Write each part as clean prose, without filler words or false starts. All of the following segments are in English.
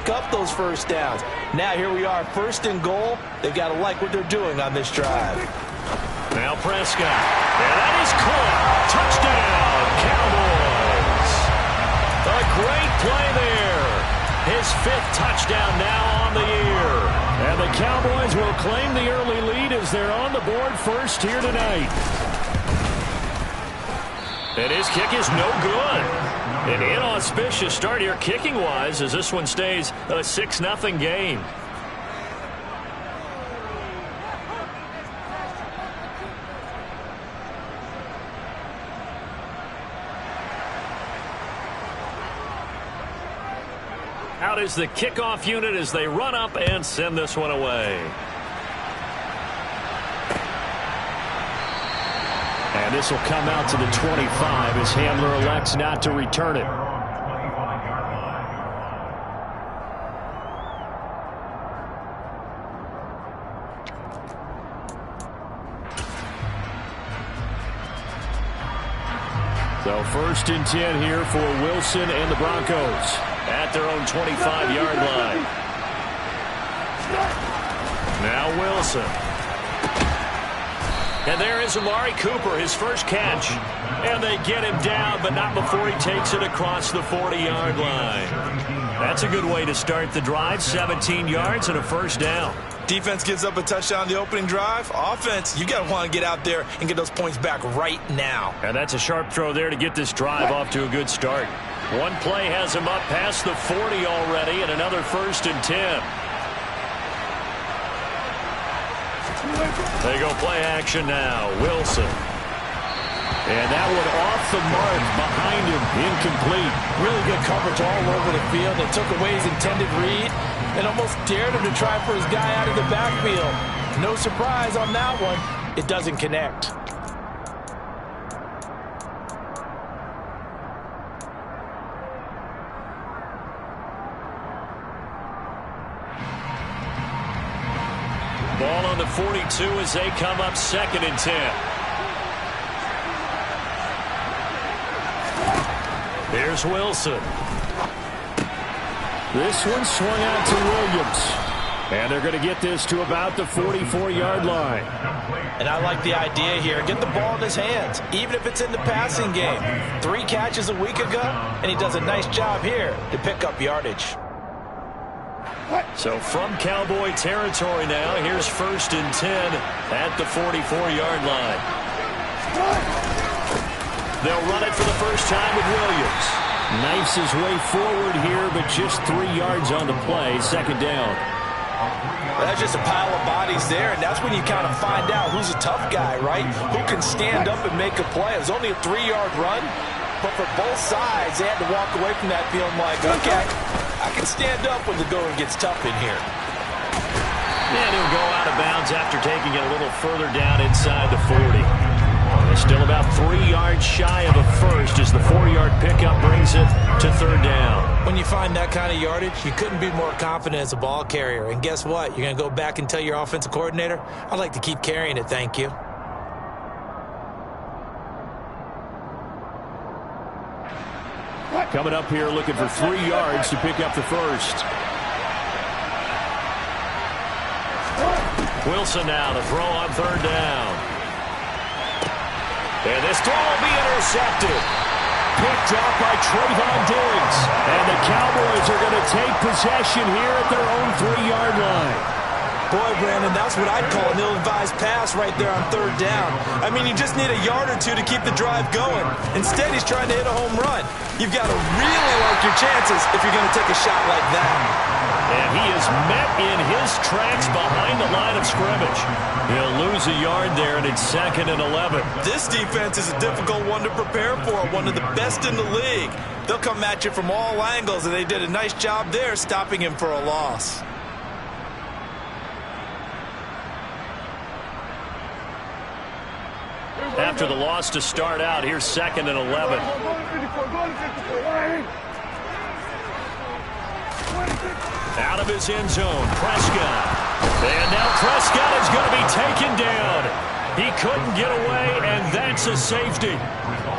pick up those first downs. Now here we are, first and goal. They've got to like what they're doing on this drive. Now Prescott. And that is caught. Touchdown, Cowboys. A great play there. His 5th touchdown now on the year. And the Cowboys will claim the early lead as they're on the board first here tonight. And his kick is no good. An inauspicious start here kicking-wise as this one stays a 6-0 game. Out is the kickoff unit as they run up and send this one away. And this will come out to the 25 as Hamler elects not to return it. So 1st and 10 here for Wilson and the Broncos at their own 25-yard line. Now Wilson. And there is Amari Cooper, his first catch. And they get him down, but not before he takes it across the 40-yard line. That's a good way to start the drive. 17 yards and a first down. Defense gives up a touchdown on the opening drive. Offense, you got to want to get out there and get those points back right now. And that's a sharp throw there to get this drive off to a good start. One play has him up past the 40 already, and another 1st and 10. They go play action now. Wilson. And that one off the mark behind him. Incomplete. Really good coverage all over the field. They took away his intended read and almost dared him to try for his guy out of the backfield. No surprise on that one. It doesn't connect. Ball on the 42 as they come up 2nd and 10. Here's Wilson. This one swung out to Williams. And they're going to get this to about the 44-yard line. And I like the idea here. Get the ball in his hands, even if it's in the passing game. 3 catches a week ago, and he does a nice job here to pick up yardage. So from Cowboy territory now, here's 1st and 10 at the 44-yard line. They'll run it for the first time with Williams. Knifes his way forward here, but just 3 yards on the play. 2nd down. That's just a pile of bodies there, and that's when you kind of find out who's a tough guy, right? Who can stand up and make a play. It was only a 3-yard run, but for both sides, they had to walk away from that feeling like, okay, I can stand up when the going gets tough in here. And he'll go out of bounds after taking it a little further down inside the 40. They're still about 3 yards shy of a first as the 4-yard pickup brings it to 3rd down. When you find that kind of yardage, you couldn't be more confident as a ball carrier. And guess what? You're going to go back and tell your offensive coordinator, I'd like to keep carrying it, thank you. Coming up here looking for 3 yards to pick up the first. Wilson now to throw on 3rd down. And this throw will be intercepted. Picked off by Trayvon Diggs. And the Cowboys are going to take possession here at their own 3-yard line. Boy, Brandon, that's what I'd call an ill-advised pass right there on 3rd down. I mean, you just need a yard or two to keep the drive going. Instead, he's trying to hit a home run. You've got to really like your chances if you're going to take a shot like that. And he is met in his tracks behind the line of scrimmage. He'll lose a yard there, and it's 2nd and 11. This defense is a difficult one to prepare for, one of the best in the league. They'll come at you from all angles, and they did a nice job there stopping him for a loss. After the loss to start out, here's 2nd and 11. Out of his end zone, Prescott. And now Prescott is going to be taken down. He couldn't get away, and that's a safety.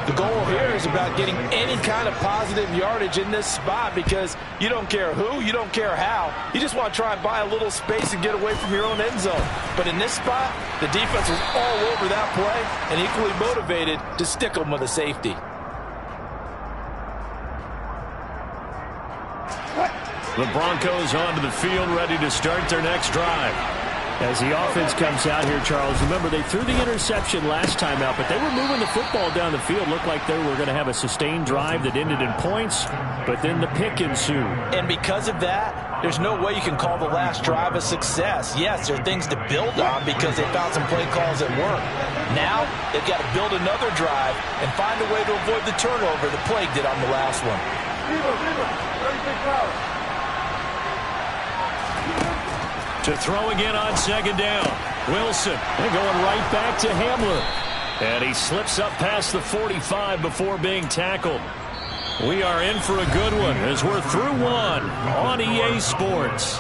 The goal here is about getting any kind of positive yardage in this spot because you don't care who, you don't care how. You just want to try and buy a little space and get away from your own end zone. But in this spot, the defense was all over that play and equally motivated to stick them with a safety. The Broncos onto the field, ready to start their next drive. As the offense comes out here, Charles, remember they threw the interception last time out, but they were moving the football down the field. Looked like they were going to have a sustained drive that ended in points, but then the pick ensued. And because of that, there's no way you can call the last drive a success. Yes, there are things to build on because they found some play calls that work. Now, they've got to build another drive and find a way to avoid the turnover the Plague did on the last one. To throw again on second down. Wilson, and going right back to Hamler. And he slips up past the 45 before being tackled. We are in for a good one as we're through one on EA Sports.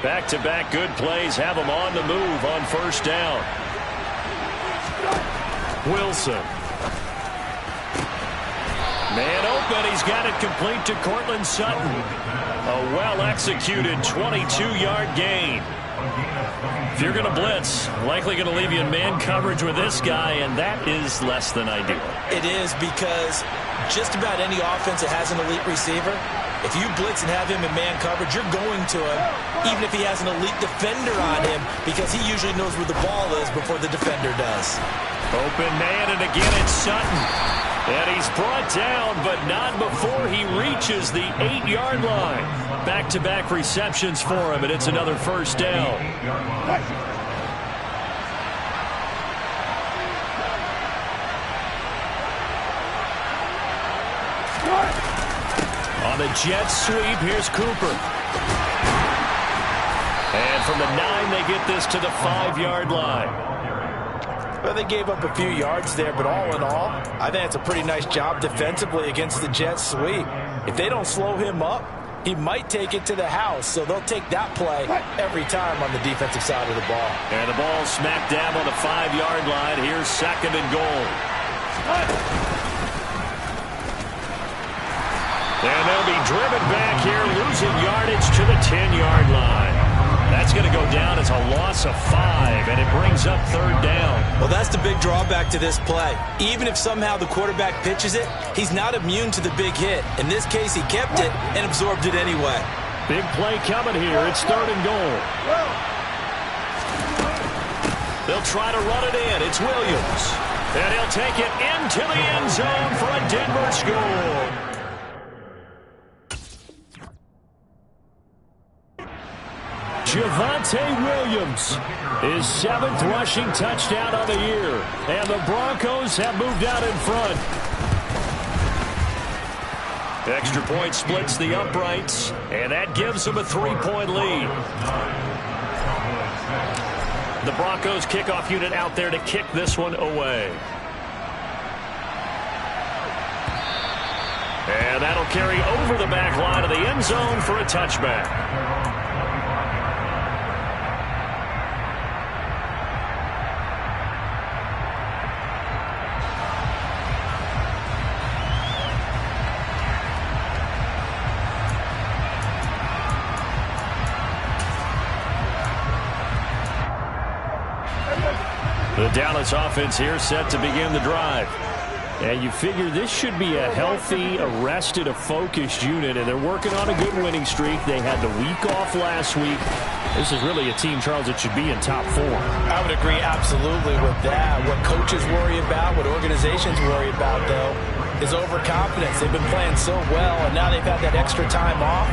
Back-to-back good plays have them on the move on first down. Wilson. Man open. He's got it complete to Cortland Sutton. A well-executed 22-yard gain. If you're going to blitz, likely going to leave you in man coverage with this guy, and that is less than ideal. It is because just about any offense that has an elite receiver, if you blitz and have him in man coverage, you're going to him, even if he has an elite defender on him, because he usually knows where the ball is before the defender does. Open man, and again it's Sutton. And he's brought down, but not before he reaches the 8-yard line. Back-to-back receptions for him, and it's another first down. On the jet sweep, here's Cooper. And from the 9, they get this to the 5-yard line. Well, they gave up a few yards there, but all in all, I think it's a pretty nice job defensively against the jet sweep. If they don't slow him up, he might take it to the house, so they'll take that play every time on the defensive side of the ball. And the ball smack dab on the 5-yard line. Here's second and goal. And they'll be driven back here, losing yardage to the 10-yard line. That's going to go down as a loss of 5, and it brings up third down. Well, that's the big drawback to this play. Even if somehow the quarterback pitches it, he's not immune to the big hit. In this case, he kept it and absorbed it anyway. Big play coming here. It's third and goal. They'll try to run it in. It's Williams. And he'll take it into the end zone for a Denver score. Javonte Williams, his 7th rushing touchdown of the year. And the Broncos have moved out in front. Extra point splits the uprights, and that gives them a 3-point lead. The Broncos kickoff unit out there to kick this one away. And that'll carry over the back line of the end zone for a touchback. The Dallas offense here set to begin the drive. And you figure this should be a healthy, arrested, a focused unit, and they're working on a good winning streak. They had the week off last week. This is really a team, Charles, that should be in top 4. I would agree absolutely with that. What coaches worry about, what organizations worry about, though, is overconfidence. They've been playing so well, and now they've had that extra time off.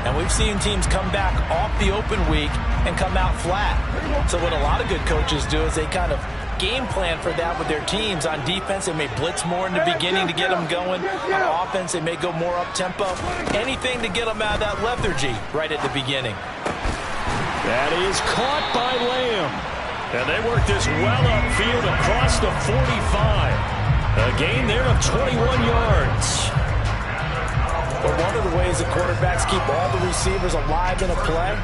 And we've seen teams come back off the open week and come out flat. So what a lot of good coaches do is they kind of game plan for that with their teams. On defense, they may blitz more in the beginning to get them going. On offense, they may go more up-tempo. Anything to get them out of that lethargy right at the beginning. That is caught by Lamb. And they work this well upfield across the 45. A gain there of 21 yards. But one of the ways the quarterbacks keep all the receivers alive in a play,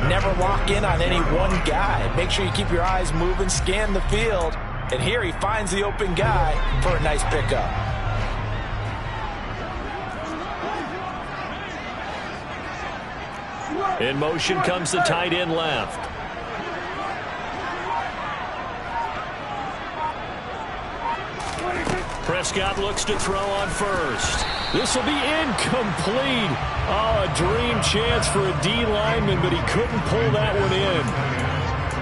never lock in on any one guy. Make sure you keep your eyes moving, scan the field, and here he finds the open guy for a nice pickup. In motion comes the tight end left. Prescott looks to throw on first. This will be incomplete. Oh, a dream chance for a D lineman, but he couldn't pull that one in.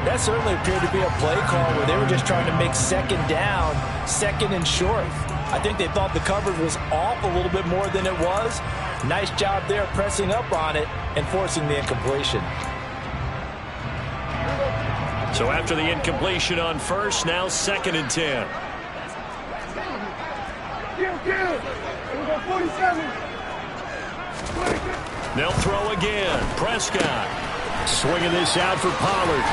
That certainly appeared to be a play call where they were just trying to make second down, second and short. I think they thought the coverage was off a little bit more than it was. Nice job there pressing up on it and forcing the incompletion. So after the incompletion on first, now 2nd and 10. They'll throw again. Prescott swinging this out for Pollard.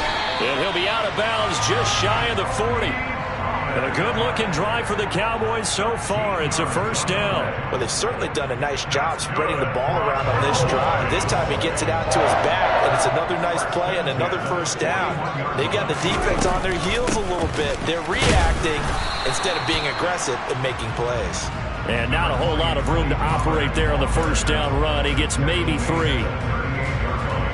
And he'll be out of bounds just shy of the 40. And a good-looking drive for the Cowboys so far. It's a first down. Well, they've certainly done a nice job spreading the ball around on this drive. This time he gets it out to his back, and it's another nice play and another first down. They got the defense on their heels a little bit. They're reacting instead of being aggressive and making plays. And not a whole lot of room to operate there on the first down run. He gets maybe 3.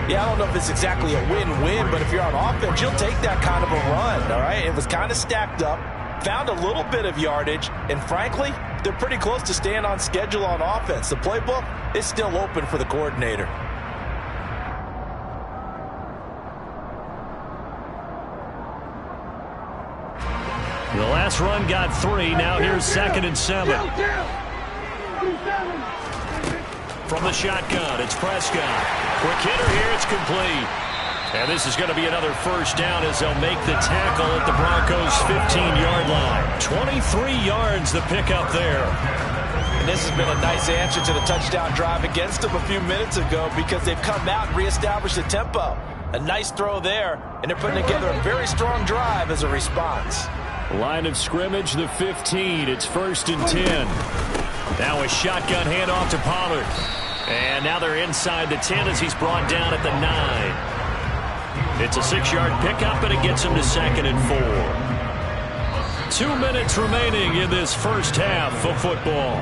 Yeah, I don't know if it's exactly a win-win, but if you're on offense, you'll take that kind of a run, all right? It was kind of stacked up, found a little bit of yardage, and frankly, they're pretty close to staying on schedule on offense. The playbook is still open for the coordinator. The last run got 3. Now here's 2nd and 7. From the shotgun, it's Prescott. Quick hitter here, it's complete. And this is going to be another first down as they'll make the tackle at the Broncos' 15-yard line. 23 yards the pickup there. And this has been a nice answer to the touchdown drive against them a few minutes ago because they've come out and reestablished the tempo. A nice throw there, and they're putting together a very strong drive as a response. Line of scrimmage, the 15. It's 1st and 10. Now a shotgun handoff to Pollard. And now they're inside the 10 as he's brought down at the 9. It's a 6-yard pickup, and it gets him to 2nd and 4. 2 minutes remaining in this first half of football.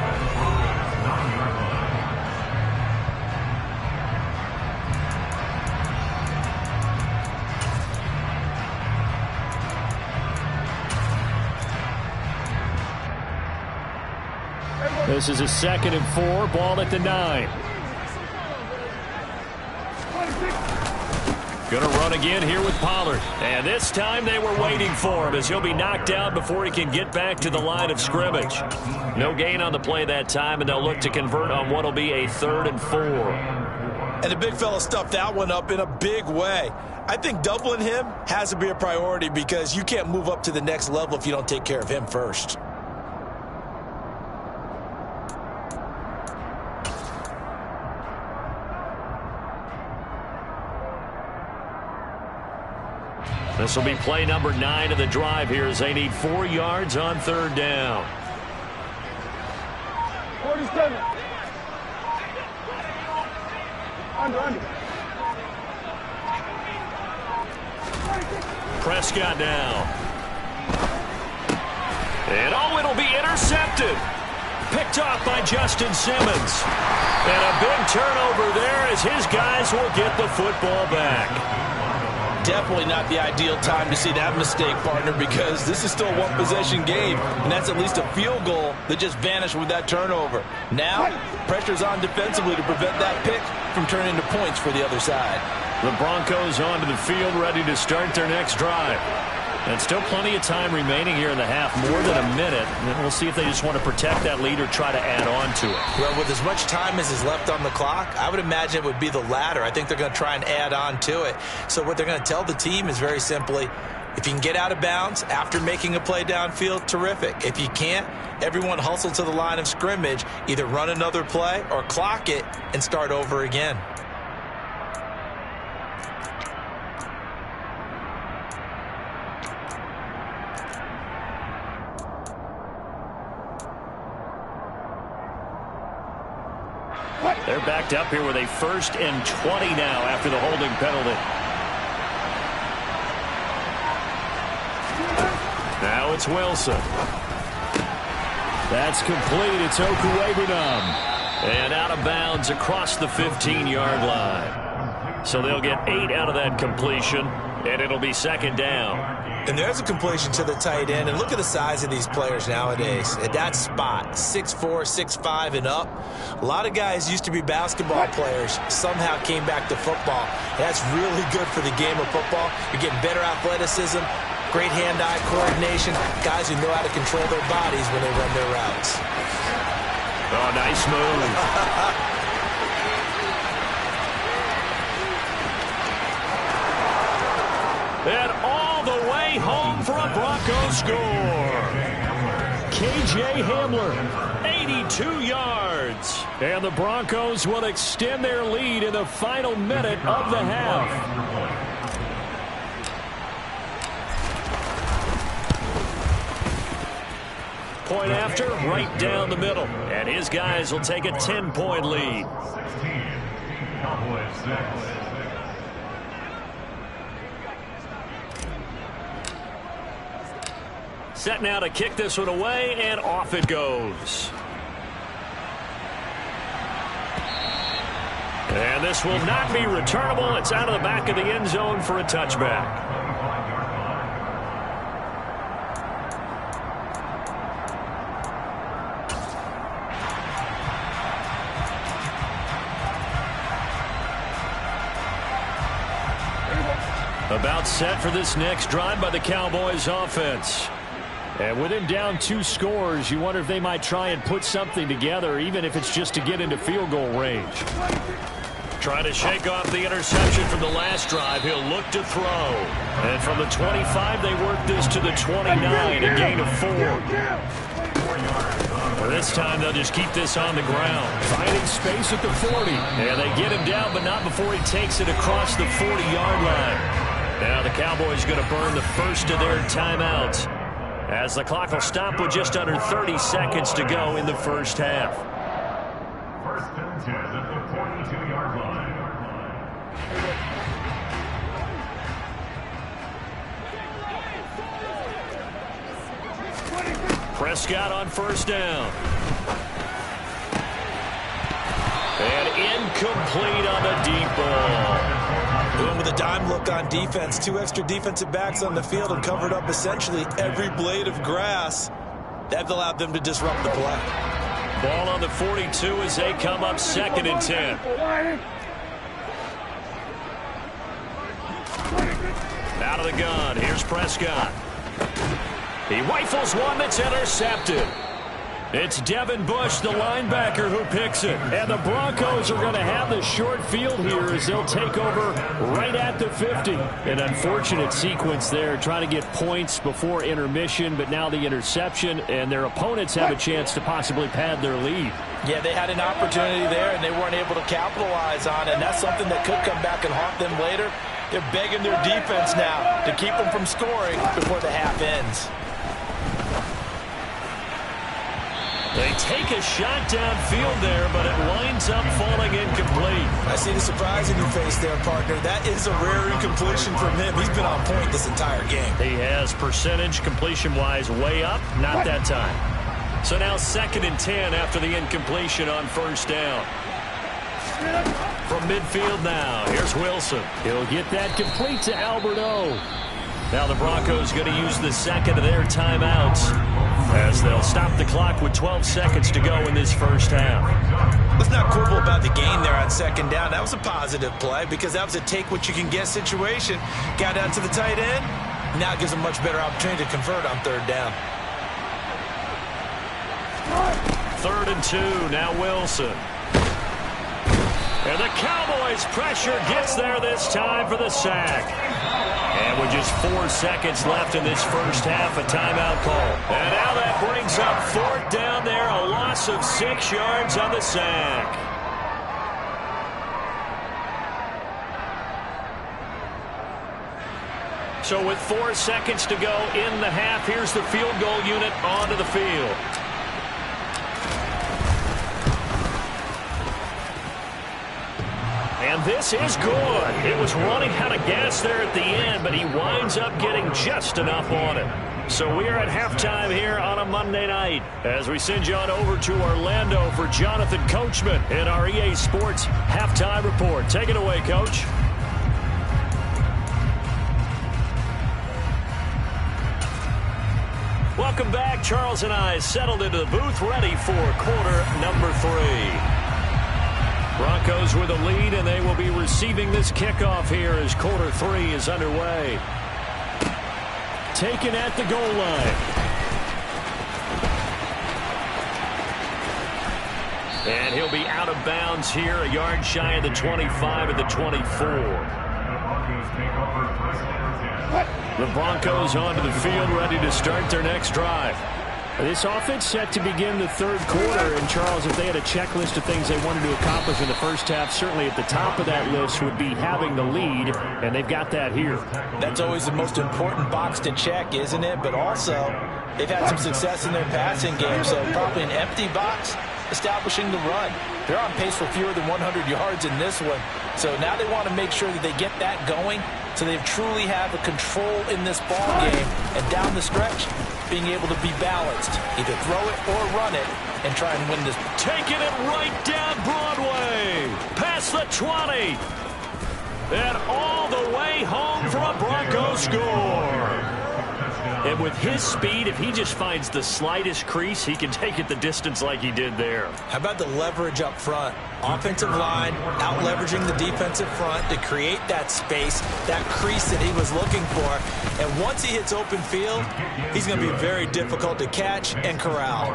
This is a 2nd and 4, ball at the 9. Gonna run again here with Pollard. And this time they were waiting for him as he'll be knocked down before he can get back to the line of scrimmage. No gain on the play that time, and they'll look to convert on what'll be a 3rd and 4. And the big fella stuffed that one up in a big way. I think doubling him has to be a priority because you can't move up to the next level if you don't take care of him first. This will be play number 9 of the drive here as they need 4 yards on 3rd down. 47. Under. Prescott now. And it'll be intercepted. Picked off by Justin Simmons. And a big turnover there as his guys will get the football back. Definitely not the ideal time to see that mistake, partner, because this is still a one-possession game, and that's at least a field goal that just vanished with that turnover. Now, pressure's on defensively to prevent that pick from turning into points for the other side. The Broncos onto the field, ready to start their next drive. And still plenty of time remaining here in the half, more than a minute. And we'll see if they just want to protect that lead or try to add on to it. Well, with as much time as is left on the clock, I would imagine it would be the latter. I think they're going to try and add on to it. So what they're going to tell the team is very simply, if you can get out of bounds after making a play downfield, terrific. If you can't, everyone hustle to the line of scrimmage, either run another play or clock it and start over again. They're backed up here with a 1st and 20 now after the holding penalty. Now it's Wilson. That's complete. It's Okuegbunam. And out of bounds across the 15-yard line. So they'll get 8 out of that completion, and it'll be 2nd down. And there's a completion to the tight end. And look at the size of these players nowadays. At that spot, 6'4", 6'5", and up. A lot of guys used to be basketball players, somehow came back to football. That's really good for the game of football. You're getting better athleticism, great hand-eye coordination, guys who know how to control their bodies when they run their routes. Oh, nice move. And all the way home for a Broncos score. K.J. Hamler, 82 yards. And the Broncos will extend their lead in the final minute of the half. Point after, right down the middle. And his guys will take a 10-point lead. Set now to kick this one away, and off it goes. And this will not be returnable. It's out of the back of the end zone for a touchback. About set for this next drive by the Cowboys offense. And with him down 2 scores, you wonder if they might try and put something together, even if it's just to get into field goal range. Trying to shake off the interception from the last drive. He'll look to throw. And from the 25, they work this to the 29, a gain of 4. Well, this time they'll just keep this on the ground. Finding space at the 40. And they get him down, but not before he takes it across the 40-yard line. Now the Cowboys going to burn the first of their timeouts, as the clock will stop with just under 30 seconds to go in the first half. 1st and 10 at the 42-yard line. Prescott on 1st down. And incomplete on the deep ball. Doing with a dime look on defense. 2 extra defensive backs on the field and covered up essentially every blade of grass. That allowed them to disrupt the play. Ball on the 42 as they come up 2nd and 10. Out of the gun. Here's Prescott. He rifles one that's intercepted. It's Devin Bush, the linebacker, who picks it. And the Broncos are going to have the short field here as they'll take over right at the 50. An unfortunate sequence there, trying to get points before intermission, but now the interception, and their opponents have a chance to possibly pad their lead. Yeah, they had an opportunity there, and they weren't able to capitalize on it, and that's something that could come back and haunt them later. They're begging their defense now to keep them from scoring before the half ends. They take a shot downfield there, but it winds up falling incomplete. I see the surprise in your face there, partner. That is a rare incompletion from him. He's been on point this entire game. He has percentage completion-wise way up, not that time. So now 2nd and 10 after the incompletion on 1st down. From midfield now, here's Wilson. He'll get that complete to Albert O. Now the Broncos going to use the 2nd of their timeouts, as they'll stop the clock with 12 seconds to go in this first half. Let's not quibble about the gain there on 2nd down. That was a positive play because that was a take-what-you-can-get situation. Got down to the tight end. Now it gives them a much better opportunity to convert on 3rd down. 3rd and 2, now Wilson. And the Cowboys' pressure gets there this time for the sack. And with just 4 seconds left in this first half, a timeout call. And now that brings up 4th down there, a loss of 6 yards on the sack. So with 4 seconds to go in the half, here's the field goal unit onto the field. And this is good. It was running out of gas there at the end, but he winds up getting just enough on it. So we are at halftime here on a Monday night as we send you on over to Orlando for Jonathan Coachman in our EA Sports Halftime Report. Take it away, Coach. Welcome back. Charles and I settled into the booth, ready for quarter number 3. Broncos with a lead, and they will be receiving this kickoff here as quarter 3 is underway. Taken at the goal line. And he'll be out of bounds here, a yard shy of the 25 at the 24. The Broncos onto the field, ready to start their next drive. This offense set to begin the third quarter. And, Charles, if they had a checklist of things they wanted to accomplish in the first half, certainly at the top of that list would be having the lead, and they've got that here. That's always the most important box to check, isn't it? But also, they've had some success in their passing game, so probably an empty box establishing the run. They're on pace for fewer than 100 yards in this one. So now they want to make sure that they get that going so they truly have a control in this ball game. And down the stretch, being able to be balanced. Either throw it or run it and try and win this. Taking it right down Broadway. Past the 20. And all the way home for a Broncos score. And with his speed, if he just finds the slightest crease, he can take it the distance like he did there. How about the leverage up front? Offensive line out-leveraging the defensive front to create that space, that crease that he was looking for. And once he hits open field, he's going to be very difficult to catch and corral.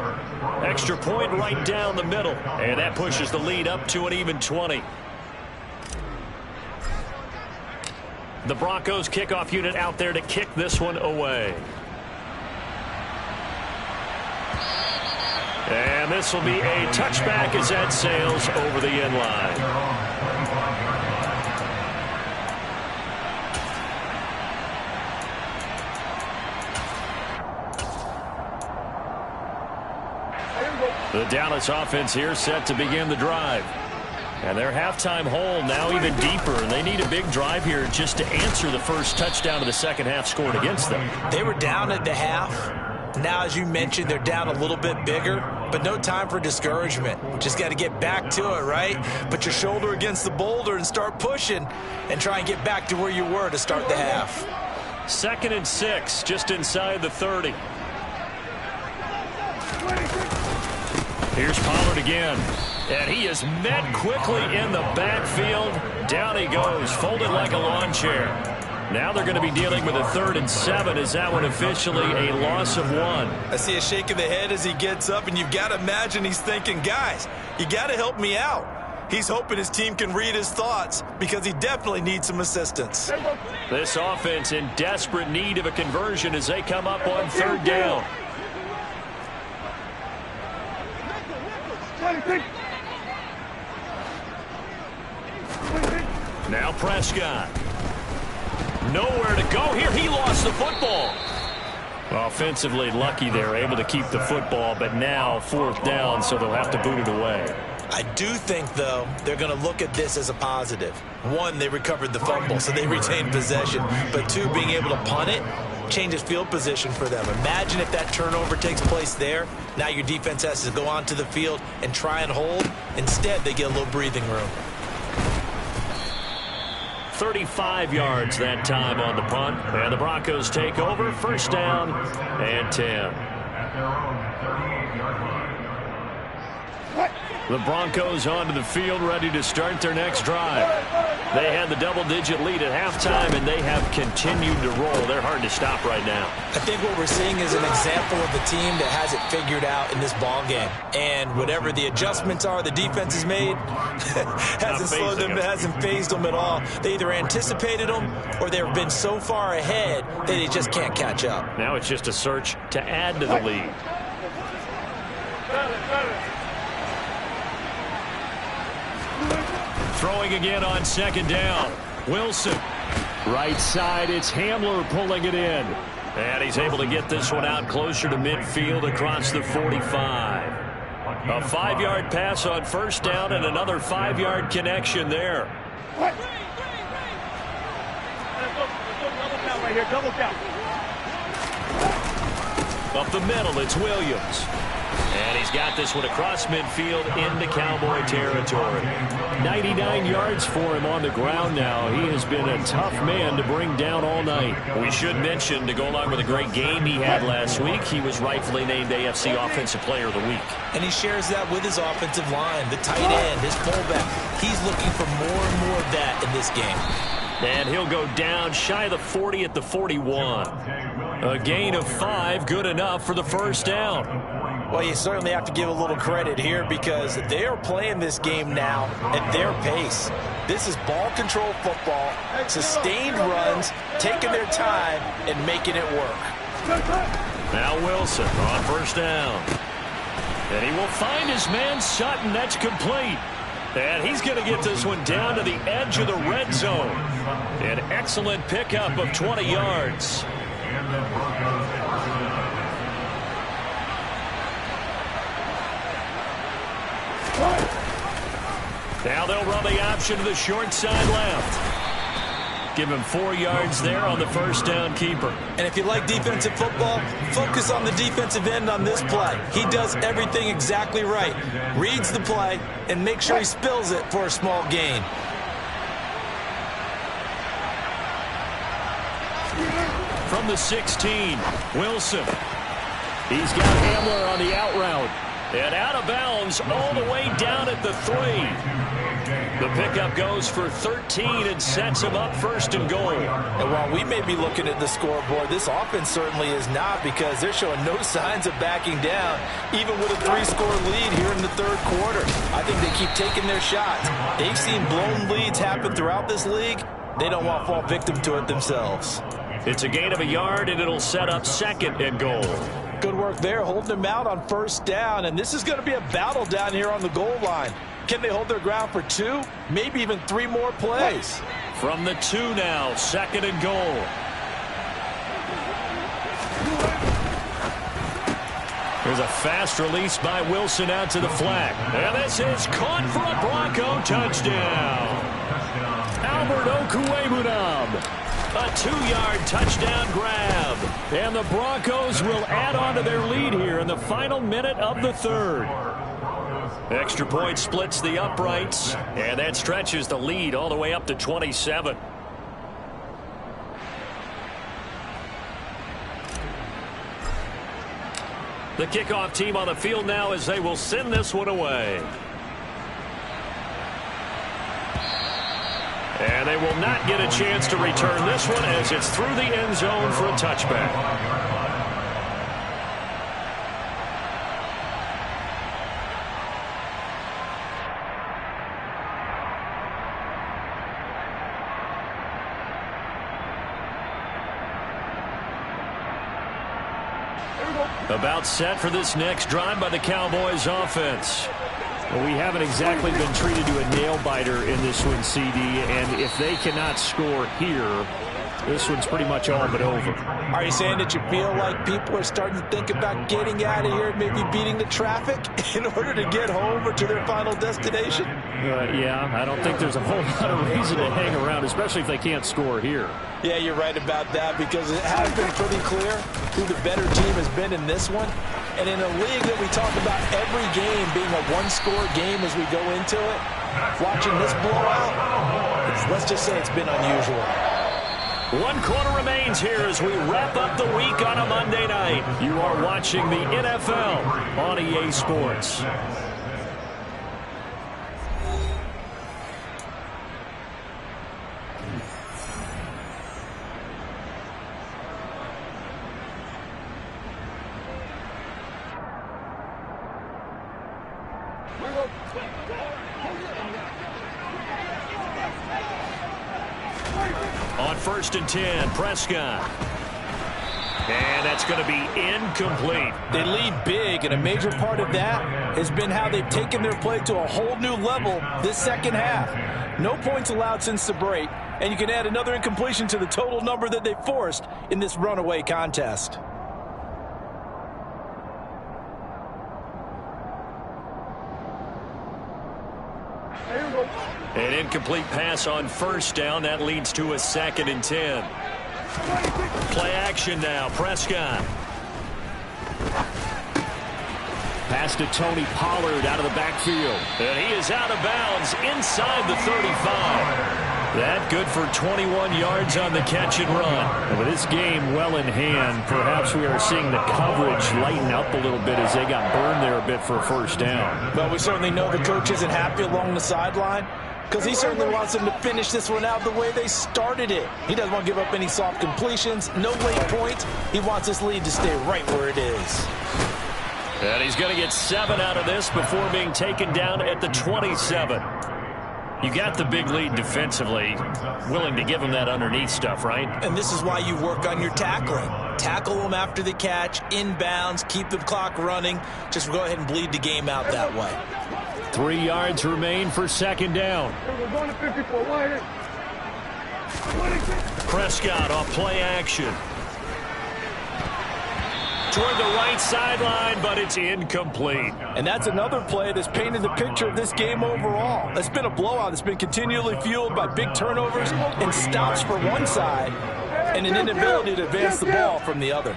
Extra point right down the middle. And that pushes the lead up to an even 20. The Broncos kickoff unit out there to kick this one away. And this will be a touchback as that sails over the end line. The Dallas offense here set to begin the drive. And their halftime hole now even deeper. And they need a big drive here just to answer the first touchdown of the second half scored against them. They were down at the half. Now, as you mentioned, they're down a little bit bigger, but no time for discouragement. Just got to get back to it, right? Put your shoulder against the boulder and start pushing and try and get back to where you were to start the half. 2nd and 6, just inside the 30. Here's Pollard again. And he is met quickly in the backfield. Down he goes, folded like a lawn chair. Now they're going to be dealing with a 3rd and 7. Is that one officially a loss of 1? I see a shake of the head as he gets up, and you've got to imagine he's thinking, guys, you got to help me out. He's hoping his team can read his thoughts because he definitely needs some assistance. This offense in desperate need of a conversion as they come up on 3rd down. Now Prescott. Nowhere to go here. He lost the football. Offensively lucky they're able to keep the football, but now 4th down, so they'll have to boot it away. I do think, though, they're going to look at this as a positive. 1, they recovered the fumble, so they retained possession. But 2, being able to punt it changes field position for them. Imagine if that turnover takes place there. Now your defense has to go onto the field and try and hold. Instead, they get a little breathing room. 35 yards that time on the punt. And the Broncos take over. 1st down and 10. The Broncos onto the field, ready to start their next drive. They had the double-digit lead at halftime, and they have continued to roll. They're hard to stop right now. I think what we're seeing is an example of a team that has it figured out in this ball game. And whatever the adjustments are the defense has made hasn't slowed them, hasn't phased them at all. They either anticipated them or they've been so far ahead that they just can't catch up. Now it's just a search to add to the lead. Throwing again on 2nd down. Wilson. Right side, it's Hamler pulling it in. And he's able to get this one out closer to midfield across the 45. A 5-yard pass on 1st down and another 5-yard connection there. Double count right here, double count. Up the middle, it's Williams. And he's got this one across midfield into Cowboy territory. 99 yards for him on the ground now. He has been a tough man to bring down all night. We should mention, to go along with a great game he had last week, he was rightfully named AFC Offensive Player of the Week. And he shares that with his offensive line, the tight end, his fullback. He's looking for more and more of that in this game. And he'll go down shy of the 40 at the 41. A gain of 5, good enough for the first down. Well, you certainly have to give a little credit here because they are playing this game now at their pace. This is ball control football, sustained runs, taking their time and making it work. Now Wilson on first down. And he will find his man Sutton. That's complete. And he's going to get this one down to the edge of the red zone. An excellent pickup of 20 yards. Now they'll run the option to the short side left. Give him 4 yards there on the first down keeper. And if you like defensive football, focus on the defensive end on this play. He does everything exactly right. Reads the play and makes sure he spills it for a small gain. From the 16, Wilson. He's got Hamler on the out route. And out of bounds all the way down at the 3. The pickup goes for 13 and sets him up first and goal. And while we may be looking at the scoreboard, this offense certainly is not because they're showing no signs of backing down, even with a 3-score lead here in the third quarter. I think they keep taking their shots. They've seen blown leads happen throughout this league. They don't want to fall victim to it themselves. It's a gain of a yard, and it'll set up second and goal. Good work there, holding them out on first down, and this is going to be a battle down here on the goal line. Can they hold their ground for 2, maybe even 3 more plays? From the 2 now, second and goal. There's a fast release by Wilson out to the flat. And this is caught for a Bronco touchdown. Albert Okwuegbunam. A 2-yard touchdown grab. And the Broncos will add on to their lead here in the final minute of the third. Extra point splits the uprights, and that stretches the lead all the way up to 27. The kickoff team on the field now as they will send this one away. And they will not get a chance to return this one as it's through the end zone for a touchback. About set for this next drive by the Cowboys offense. Well, we haven't exactly been treated to a nail-biter in this one, CD, and if they cannot score here, this one's pretty much all but over. Are you saying that you feel like people are starting to think about getting out of here, maybe beating the traffic in order to get home or to their final destination? Yeah, I don't think there's a whole lot of reason to hang around, especially if they can't score here. Yeah, you're right about that because it has been pretty clear who the better team has been in this one. And in a league that we talk about every game being a one-score game as we go into it, watching this blowout, let's just say it's been unusual. 1 quarter remains here as we wrap up the week on a Monday night. You are watching the NFL on EA Sports. On 1st and 10, Prescott. And that's going to be incomplete. They lead big, and a major part of that has been how they've taken their play to a whole new level this second half. No points allowed since the break, and you can add another incompletion to the total number that they forced in this runaway contest. Here we go. An incomplete pass on first down. That leads to a 2nd and 10. Play action now. Prescott. Pass to Tony Pollard out of the backfield. And he is out of bounds inside the 35. That good for 21 yards on the catch and run. And with this game well in hand, perhaps we are seeing the coverage lighten up a little bit as they got burned there a bit for a first down. But we certainly know the coach isn't happy along the sideline because he certainly wants them to finish this one out the way they started it. He doesn't want to give up any soft completions, no late points. He wants this lead to stay right where it is. And he's going to get 7 out of this before being taken down at the 27. You got the big lead defensively, willing to give him that underneath stuff, right? And this is why you work on your tackling. Tackle them after the catch, inbounds, keep the clock running. Just go ahead and bleed the game out that way. 3 yards remain for 2nd down. Prescott off play action. Toward the right sideline, but it's incomplete. And that's another play that's painted the picture of this game overall. It's been a blowout. It's been continually fueled by big turnovers and stops for one side and an inability to advance the ball from the other.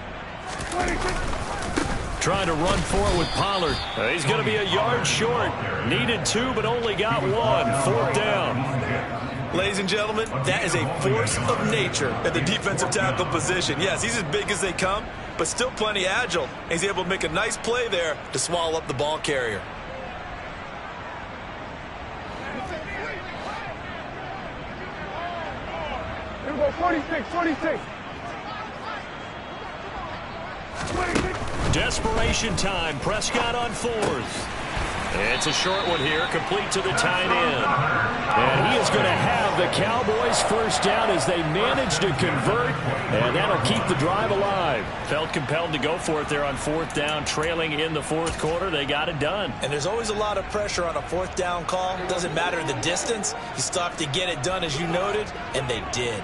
Trying to run forward with Pollard. He's going to be a yard short. Needed 2, but only got 1. 4th down. Ladies and gentlemen, that is a force of nature at the defensive tackle position. Yes, he's as big as they come, but still plenty agile. He's able to make a nice play there to swallow up the ball carrier. Here we go, 46, 46. Desperation time. Prescott on 4th. It's a short one here, complete to the tight end. And he is going to have the Cowboys first down as they manage to convert, and that'll keep the drive alive. Felt compelled to go for it there on 4th down, trailing in the 4th quarter. They got it done. And there's always a lot of pressure on a 4th down call. Doesn't matter the distance. You still have to get it done, as you noted, and they did.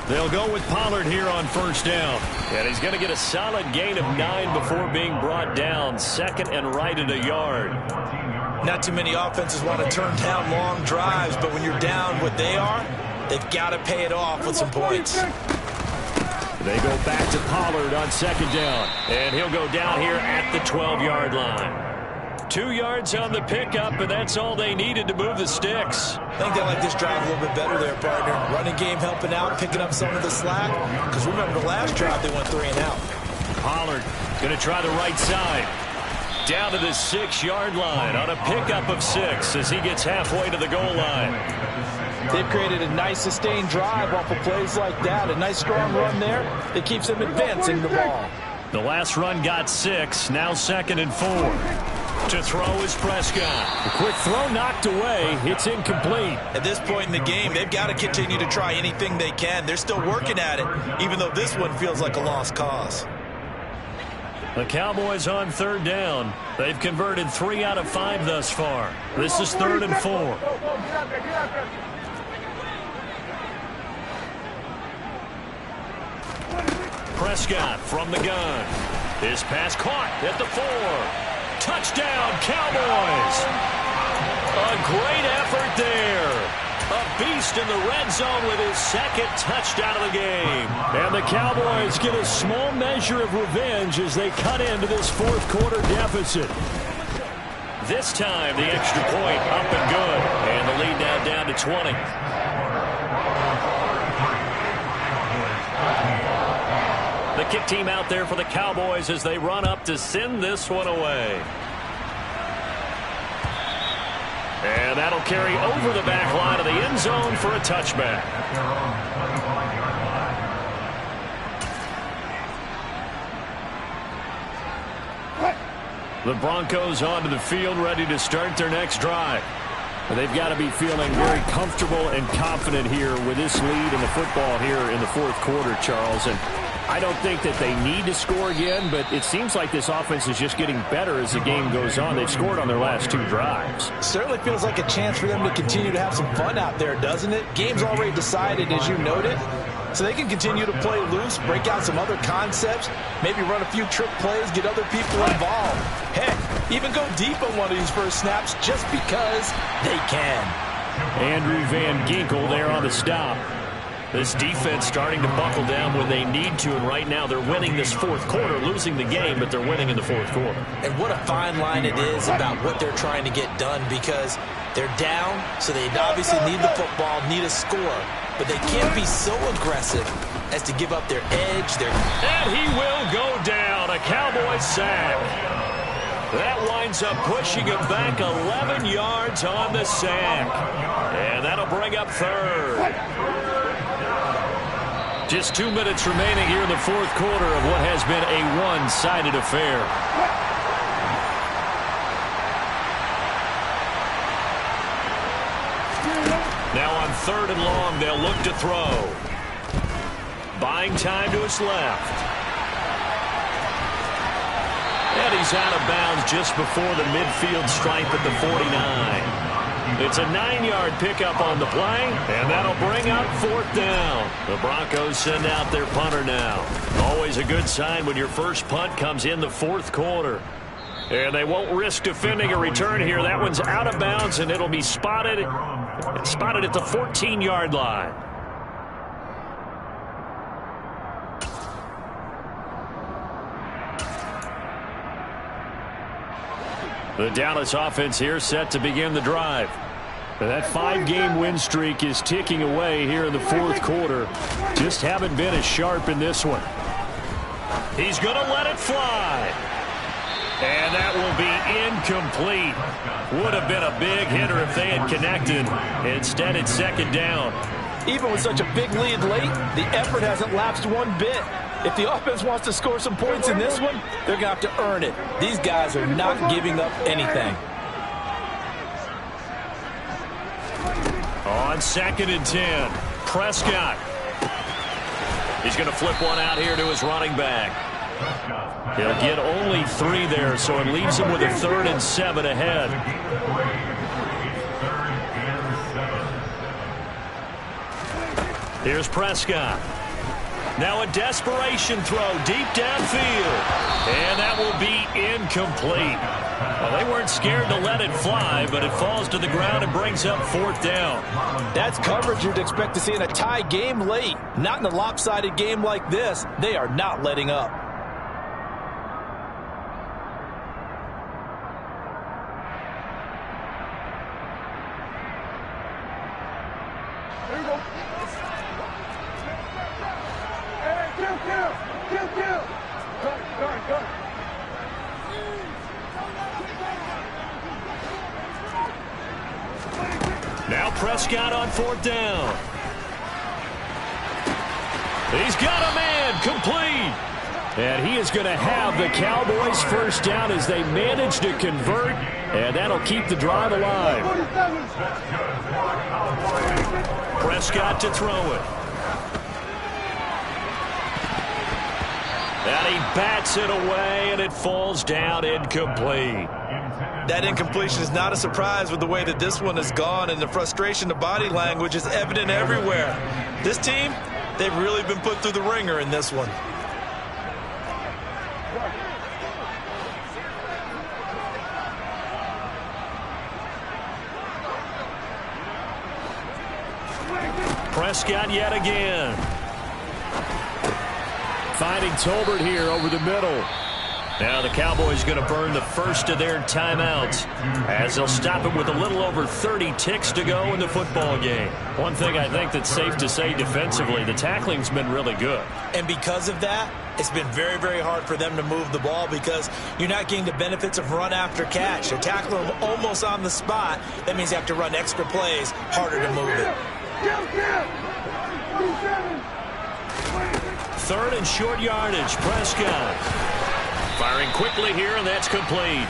They'll go with Pollard here on first down. And he's going to get a solid gain of 9 before being brought down. 2nd and right at a yard. Not too many offenses want to turn down long drives, but when you're down what they are, they've got to pay it off with some points. They go back to Pollard on 2nd down. And he'll go down here at the 12-yard line. 2 yards on the pickup, and that's all they needed to move the sticks. I think they like this drive a little bit better there, partner. Running game helping out, picking up some of the slack. Because remember, the last drive they went 3 and out. Pollard going to try the right side. Down to the 6-yard line on a pickup of 6 as he gets halfway to the goal line. They've created a nice sustained drive off of plays like that. A nice strong run there that keeps them advancing the ball. The last run got 6. Now 2nd and 4. To throw is Prescott. A quick throw knocked away. It's incomplete. At this point in the game, they've got to continue to try anything they can. They're still working at it, even though this one feels like a lost cause. The Cowboys on 3rd down. They've converted 3 out of 5 thus far. This is 3rd and 4. Prescott from the gun. His pass caught at the 4. Touchdown, Cowboys. A great effort there. A beast in the red zone with his 2nd touchdown of the game. And the Cowboys get a small measure of revenge as they cut into this 4th quarter deficit. This time, the extra point up and good. And the lead now down to 20. The kick team out there for the Cowboys as they run up to send this one away. And that'll carry over the back line of the end zone for a touchback. The Broncos onto the field ready to start their next drive. They've got to be feeling very comfortable and confident here with this lead in the football here in the 4th quarter, Charles. And I don't think that they need to score again, but it seems like this offense is just getting better as the game goes on. They've scored on their last 2 drives. Certainly feels like a chance for them to continue to have some fun out there, doesn't it? Game's already decided, as you noted. So they can continue to play loose, break out some other concepts, maybe run a few trick plays, get other people involved. Heck, even go deep on one of these first snaps just because they can. Andrew Van Ginkel there on the stop. This defense starting to buckle down when they need to, and right now they're winning this fourth quarter, losing the game, but they're winning in the fourth quarter. And what a fine line it is about what they're trying to get done, because they're down, so they obviously need the football, need a score, but they can't be so aggressive as to give up their edge. And he will go down, a Cowboys sack. That winds up pushing him back 11 yards on the sack. And that'll bring up third. Just 2 minutes remaining here in the fourth quarter of what has been a one-sided affair. Now on 3rd and long, they'll look to throw. Buying time to his left. And he's out of bounds just before the midfield stripe at the 49. It's a 9-yard pickup on the play, and that'll bring up 4th down. The Broncos send out their punter now. Always a good sign when your first punt comes in the fourth quarter. And they won't risk defending a return here. That one's out of bounds, and it'll be spotted at the 14-yard line. The Dallas offense here set to begin the drive. That 5-game win streak is ticking away here in the fourth quarter. Just haven't been as sharp in this one. He's going to let it fly. And that will be incomplete. Would have been a big hitter if they had connected. Instead, it's 2nd down. Even with such a big lead late, the effort hasn't lapsed one bit. If the offense wants to score some points in this one, they're going to have to earn it. These guys are not giving up anything. On 2nd and 10, Prescott. He's going to flip one out here to his running back. He'll get only 3 there, so it leaves him with a 3rd and 7 ahead. Here's Prescott. Now a desperation throw deep downfield. And that will be incomplete. Well, they weren't scared to let it fly, but it falls to the ground and brings up 4th down. That's coverage you'd expect to see in a tie game late. Not in a lopsided game like this. They are not letting up. Now Prescott on 4th down. He's got a man complete. And he is going to have the Cowboys first down as they manage to convert. And that'll keep the drive alive. Prescott to throw it. And he bats it away, and it falls down incomplete. That incompletion is not a surprise with the way that this one has gone, and the frustration, the body language is evident everywhere. This team, they've really been put through the ringer in this one. Prescott yet again. Finding Tolbert here over the middle. Now the Cowboys going to burn the first of their timeouts as they'll stop it with a little over 30 ticks to go in the football game. One thing I think that's safe to say defensively, the tackling's been really good. And because of that, it's been very, very hard for them to move the ball because you're not getting the benefits of run after catch. They're tackling them almost on the spot. That means you have to run extra plays, harder to move it. 3rd and short yardage, Prescott. Firing quickly here, and that's complete.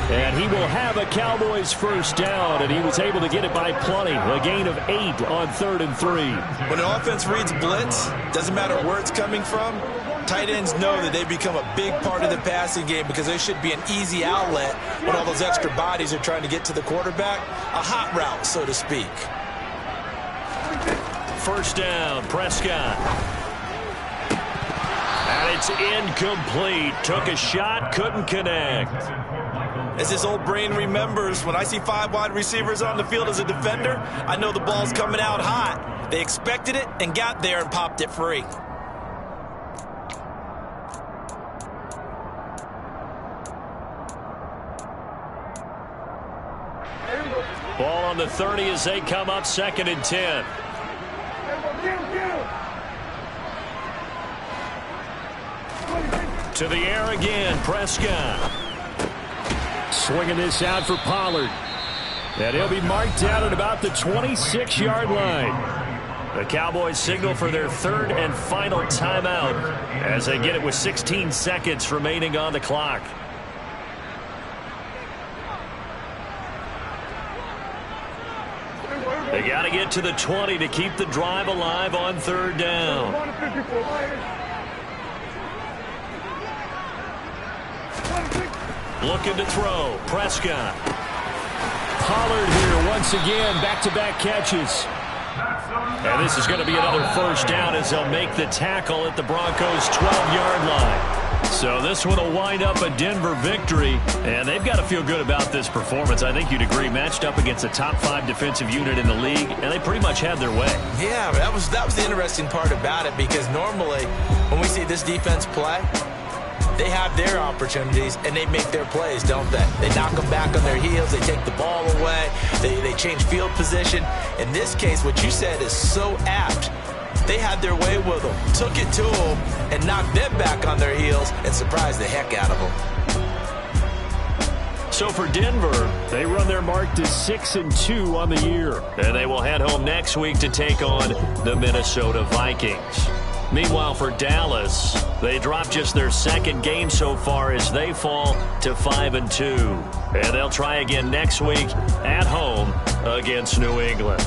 And he will have a Cowboys first down, and he was able to get it by plenty. A gain of 8 on 3rd and 3. When the offense reads blitz, doesn't matter where it's coming from, tight ends know that they become a big part of the passing game because they should be an easy outlet when all those extra bodies are trying to get to the quarterback. A hot route, so to speak. First down, Prescott. And it's incomplete. Took a shot, couldn't connect. As this old brain remembers, when I see 5 wide receivers on the field as a defender, I know the ball's coming out hot. They expected it and got there and popped it free. Ball on the 30 as they come up 2nd and 10. To the air again, Prescott. Swinging this out for Pollard. And he'll be marked down at about the 26-yard line. The Cowboys signal for their 3rd and final timeout as they get it with 16 seconds remaining on the clock. They got to get to the 20 to keep the drive alive on 3rd down. Looking to throw. Prescott. Pollard here once again. Back-to-back catches. And this is going to be another 1st down as they'll make the tackle at the Broncos' 12-yard line. So this one will wind up a Denver victory, and they've got to feel good about this performance. I think you'd agree, matched up against a top 5 defensive unit in the league, and they pretty much had their way. Yeah, that was the interesting part about it, because normally when we see this defense play, they have their opportunities and they make their plays, don't they? They knock them back on their heels, they take the ball away, they change field position. In this case, what you said is so apt. They had their way with them, took it to them, and knocked them back on their heels and surprised the heck out of them. So for Denver, they run their mark to 6-2 on the year. And they will head home next week to take on the Minnesota Vikings. Meanwhile, for Dallas, they drop just their 2nd game so far as they fall to 5-2. And they'll try again next week at home against New England.